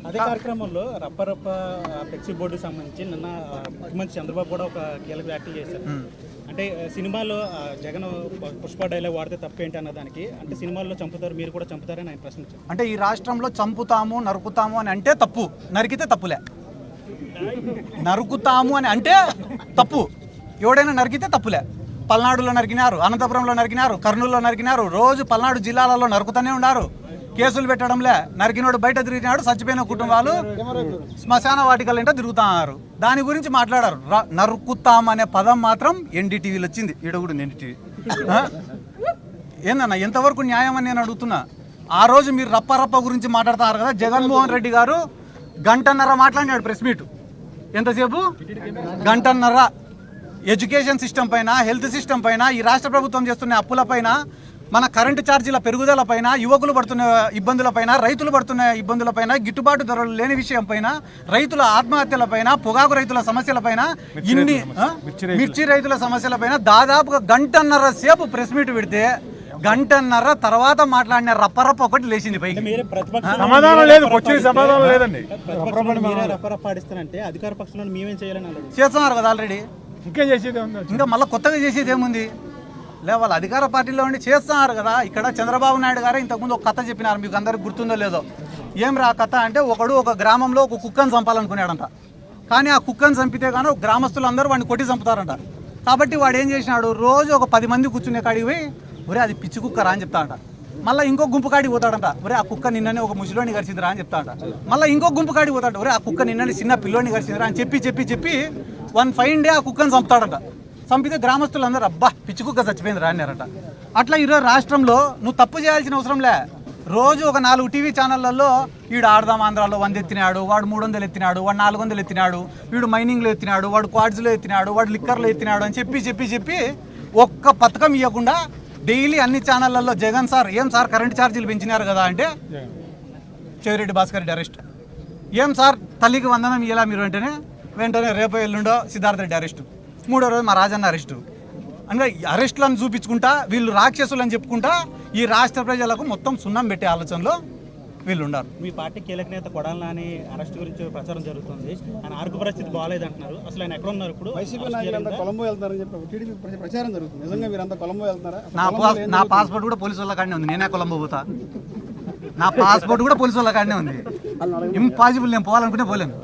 అదే కార్యక్రమంలో రప్పరప్ప ఫ్లెక్సీ బోర్డుకి సంబంధించి నిన్న ముఖ్యమంత్రి చంద్రబాబు కూడా ఒక కీలక వ్యాఖ్యలు చేశారు. అంటే సినిమాలో జగన్ పుష్ప డైలాగ్ వాడితే తప్పేంటి అన్న దానికి, అంటే సినిమాల్లో చంపుతారు మీరు కూడా చంపుతారని ఆయన ప్రశ్నించారు. అంటే ఈ రాష్ట్రంలో చంపుతాము నరుకుతాము అని అంటే తప్పు, నరికితే తప్పులే. నరుకుతాము అని అంటే తప్పు, ఎవడైనా నరికితే తప్పులే. పల్నాడులో నరికినారు, అనంతపురంలో నరికినారు, కర్నూలులో నరికినారు, రోజు పల్నాడు జిల్లాలలో నరుకుతూనే ఉన్నారు. కేసులు పెట్టడంలే, నరికినోడు బయట తిరిగినాడు, చచ్చిపోయిన కుటుంబాలు శ్మశాన వాటికలంటే తిరుగుతున్నారు. దాని గురించి మాట్లాడారు. నరుకుతామనే పదం మాత్రం ఎన్డీటీవీలో వచ్చింది. ఈడగుడు ఎన్డీటీవీ ఏందన్నా ఎంతవరకు న్యాయం అని నేను అడుగుతున్నా. ఆ రోజు మీరు రప్ప గురించి మాట్లాడుతున్నారు కదా. జగన్మోహన్ రెడ్డి గారు గంటన్నర మాట్లాడినాడు ప్రెస్ మీట్. ఎంతసేపు? గంటన్నర. ఎడ్యుకేషన్ సిస్టమ్ పైన, హెల్త్ సిస్టమ్ పైన, ఈ రాష్ట్ర ప్రభుత్వం చేస్తున్న అప్పుల పైన, మన కరెంటు ఛార్జీల పెరుగుదల పైన, యువకులు పడుతున్న ఇబ్బందుల పైన, రైతులు పడుతున్న ఇబ్బందుల పైన, గిట్టుబాటు ధరలు లేని విషయం పైన, రైతుల ఆత్మహత్యల పైన, పొగాకు రైతుల సమస్యల పైన, ఇన్ని మిర్చి రైతుల సమస్యల పైన దాదాపుగా గంటన్నర సేపు ప్రెస్ మీట్ పెడితే గంటన్నర తర్వాత మాట్లాడిన రప్పరప్ప ఒకటి లేచింది పైకి. సమాధానం లేదు, సమాధానం లేదండి. అధికార పక్షంలో మేమేం చేయాలని చేస్తున్నారు కదా ఆల్రెడీ. ఇంకేం చేసేది ఇంకా మళ్ళీ కొత్తగా చేసేది ఏముంది? వాళ్ళ అధికార పార్టీలో ఉండి చేస్తున్నారు కదా. ఇక్కడ చంద్రబాబు నాయుడు గారు ఇంతకుముందు ఒక కథ చెప్పినారు, మీకు అందరికి గుర్తుందో లేదో. ఏం రా కథ అంటే, ఒకడు ఒక గ్రామంలో ఒక కుక్కను చంపాలనుకున్నాడంట. కానీ ఆ కుక్కను చంపితే కానీ గ్రామస్తులందరూ వాడిని కొట్టి చంపుతారంట. కాబట్టి వాడు ఏం చేసినాడు, రోజు ఒక 10 మంది కూర్చునే కాడికి పోయి, ఒరే అది పిచ్చి కుక్క రా అని చెప్తాడంట. మళ్ళీ ఇంకో గుంపు కాడికి పోతాడంట, ఒరే ఆ కుక్క నిన్ననే ఒక ముసలోని గడిచిందిరా అని చెప్తాడంట. మళ్ళీ ఇంకో గుంపు కాడికి పోతాడు, ఒరే ఆ కుక్క నిన్ననే చిన్న పిల్లోని గడిచిందిరా అని చెప్పి వన్ ఫైన్ డే ఆ కుక్కను చంపుతాడంట. చంపితే గ్రామస్తులందరూ అబ్బా పిచ్చి కుక్క చచ్చిపోయింది రా అన్నారట. అట్లా ఈరోజు రాష్ట్రంలో నువ్వు తప్పు చేయాల్సిన అవసరంలే. రోజు ఒక 4 టీవీ ఛానళ్లలో వీడు ఆడదాం ఆంధ్రాలో 100 ఎత్తినాడు, వాడు 300 ఎత్తినాడు, వాడు 400 ఎత్తినాడు, వీడు మైనింగ్లో ఎత్తినాడు, వాడు క్వాడ్స్లో ఎత్తినాడు, వాడు లిక్కర్లో ఎత్తినాడు అని చెప్పి ఒక్క పథకం ఇవ్వకుండా డైలీ అన్ని ఛానళ్లలో జగన్ సార్ ఏం సార్ కరెంట్ ఛార్జీలు పెంచినారు కదా అంటే చెవిరెడ్డి భాస్కర్ రెడ్డి అరెస్ట్. ఏం సార్ తల్లికి వందనం ఇయ్యాలా మీరు వెంటనే రేపు ఎల్లుండో సిద్ధార్థ రెడ్డి అరెస్టు, 3వ రోజు మా రాజన్న అరెస్టు. అంటే అరెస్టులను చూపించుకుంటా వీళ్ళు రాక్షసులు అని చెప్పుకుంటా ఈ రాష్ట్ర ప్రజలకు మొత్తం సున్నం పెట్టే ఆలోచనలో వీళ్ళు ఉన్నారు. మీ పార్టీ కీలక నేత కొడాలి నాని అరెస్ట్ గురించి ప్రచారం జరుగుతుంది. ఆయన ఆరోగ్య పరిస్థితి బాగాలేదు అంటున్నారు. అసలు ఆయన ఎక్కడ ఉన్నారు ఇప్పుడు? కొలంబో వెళ్తారని చెప్పి టీడీపీ ప్రచారం జరుగుతుంది. నిజంగా మీరంతా కొలంబో వెళ్తారా? నా పాస్పోర్ట్ కూడా పోలీసు వాళ్ళ కాడనే ఉంది. నేనే కొలంబో పోతా. నా పాస్పోర్ట్ కూడా పోలీసు వాళ్ళ కాడనే ఉంది. ఇంపాసిబుల్, నేను పోవాలనుకుంటే పోలేను.